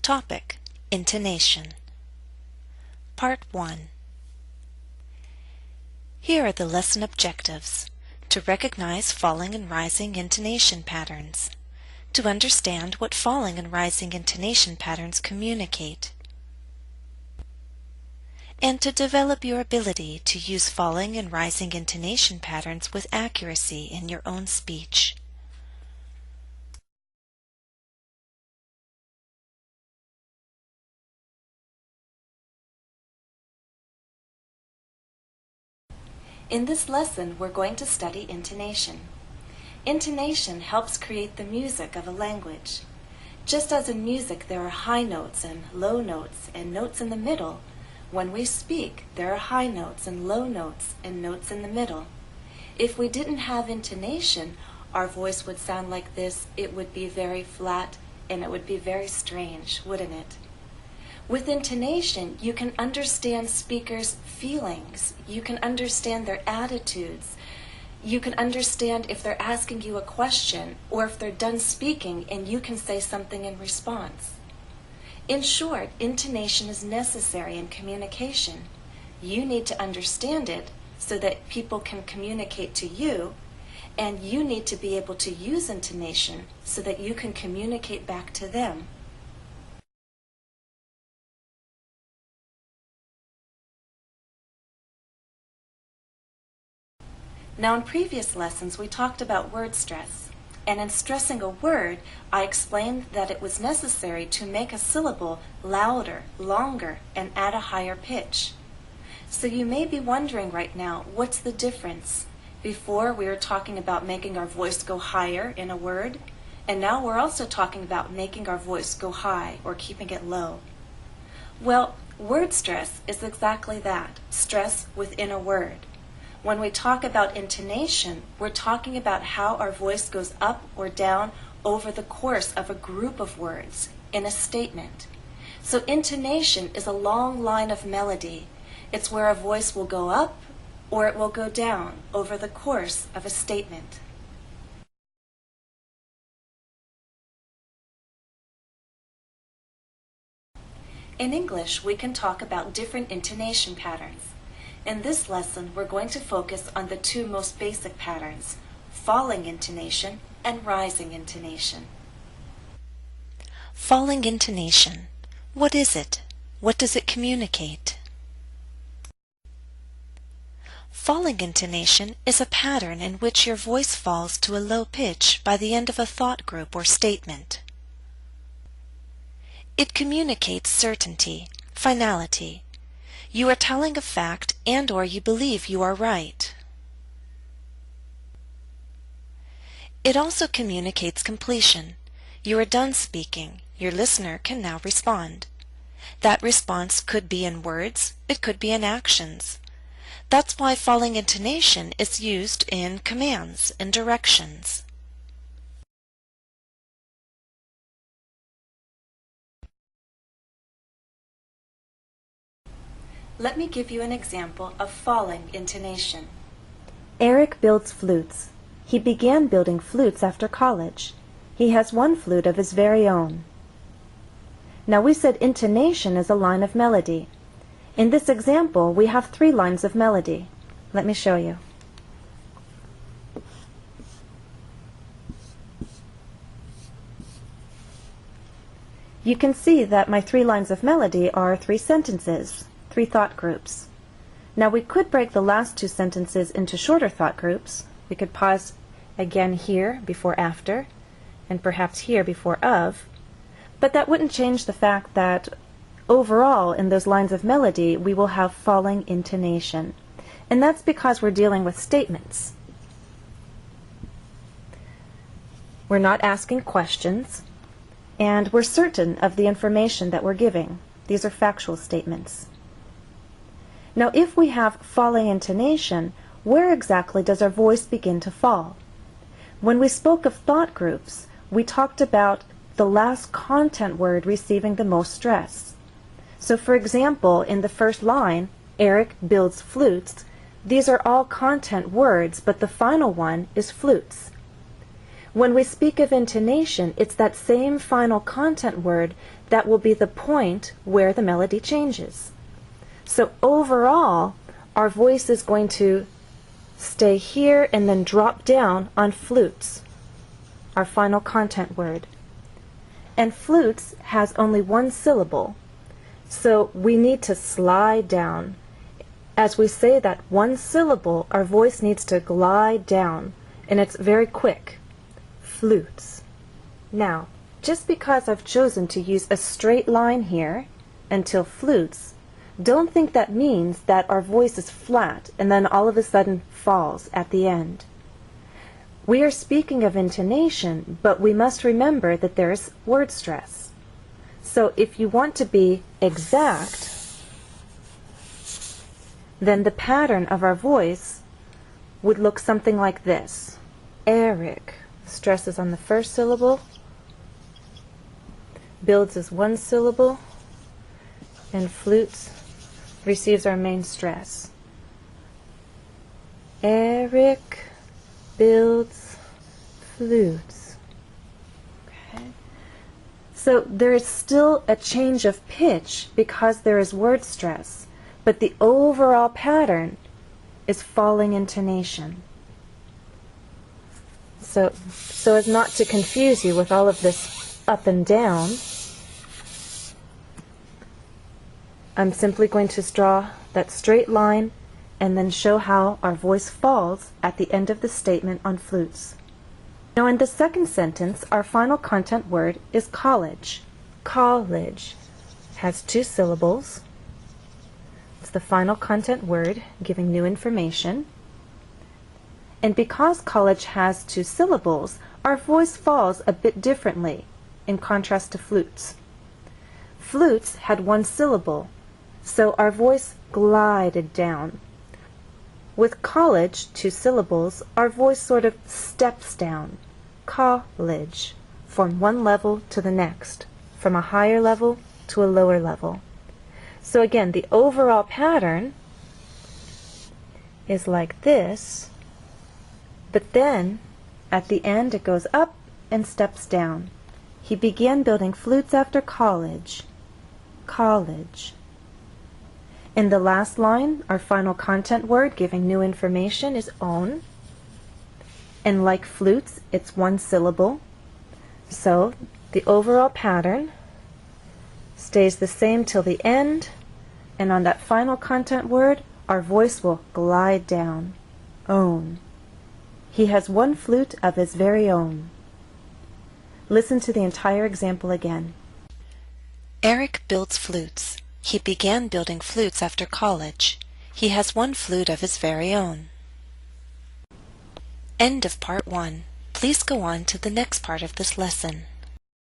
Topic: Intonation. Part 1. Here are the lesson objectives: to recognize falling and rising intonation patterns, to understand what falling and rising intonation patterns communicate, and to develop your ability to use falling and rising intonation patterns with accuracy in your own speech. In this lesson, we're going to study intonation. Intonation helps create the music of a language. Just as in music there are high notes and low notes and notes in the middle, when we speak there are high notes and low notes and notes in the middle. If we didn't have intonation, our voice would sound like this. It would be very flat and it would be very strange, wouldn't it? With intonation, you can understand speakers' feelings. You can understand their attitudes. You can understand if they're asking you a question or if they're done speaking and you can say something in response. In short, intonation is necessary in communication. You need to understand it so that people can communicate to you, and you need to be able to use intonation so that you can communicate back to them. Now, in previous lessons, we talked about word stress, and in stressing a word, I explained that it was necessary to make a syllable louder, longer, and at a higher pitch. So you may be wondering right now, what's the difference? Before, we were talking about making our voice go higher in a word, and now we're also talking about making our voice go high or keeping it low. Well, word stress is exactly that, stress within a word. When we talk about intonation, we're talking about how our voice goes up or down over the course of a group of words in a statement. So intonation is a long line of melody. It's where a voice will go up or it will go down over the course of a statement. In English, we can talk about different intonation patterns. In this lesson, we're going to focus on the two most basic patterns, falling intonation and rising intonation. Falling intonation. What is it? What does it communicate? Falling intonation is a pattern in which your voice falls to a low pitch by the end of a thought group or statement. It communicates certainty, finality. You are telling a fact and/or you believe you are right. It also communicates completion. You are done speaking. Your listener can now respond. That response could be in words, it could be in actions. That's why falling intonation is used in commands and directions. Let me give you an example of falling intonation. Eric builds flutes. He began building flutes after college. He has one flute of his very own. Now we said intonation is a line of melody. In this example, we have 3 lines of melody. Let me show you. You can see that my 3 lines of melody are 3 sentences. 3 thought groups. Now we could break the last 2 sentences into shorter thought groups. We could pause again here before after, and perhaps here before of, but that wouldn't change the fact that overall in those lines of melody we will have falling intonation. And that's because we're dealing with statements. We're not asking questions, and we're certain of the information that we're giving. These are factual statements. Now, if we have falling intonation, where exactly does our voice begin to fall? When we spoke of thought groups, we talked about the last content word receiving the most stress. So, for example, in the first line, Eric builds flutes, these are all content words, but the final one is flutes. When we speak of intonation, it's that same final content word that will be the point where the melody changes. So overall, our voice is going to stay here and then drop down on flutes, our final content word. And flutes has only one syllable, so we need to slide down. As we say that one syllable, our voice needs to glide down, and it's very quick. Flutes. Now, just because I've chosen to use a straight line here until flutes, don't think that means that our voice is flat and then all of a sudden falls at the end. We are speaking of intonation, but we must remember that there's word stress. So if you want to be exact, then the pattern of our voice would look something like this. Eric stresses on the first syllable, builds as one syllable, and flutes receives our main stress. Eric builds flutes. Okay. So there is still a change of pitch because there is word stress, but the overall pattern is falling intonation. So as not to confuse you with all of this up and down, I'm simply going to draw that straight line and then show how our voice falls at the end of the statement on flutes. Now in the second sentence, our final content word is college. College has two syllables. It's the final content word giving new information. And because college has two syllables, our voice falls a bit differently in contrast to flutes. Flutes had one syllable, so our voice glided down. With college, two syllables, our voice sort of steps down. College, from one level to the next, from a higher level to a lower level. So again, the overall pattern is like this, but then at the end it goes up and steps down. He began building flutes after college. College. In the last line, our final content word giving new information is own. And like flutes, it's one syllable. So the overall pattern stays the same till the end, and on that final content word, our voice will glide down. Own. He has one flute of his very own. Listen to the entire example again. Eric builds flutes. He began building flutes after college. He has one flute of his very own. End of part 1. Please go on to the next part of this lesson.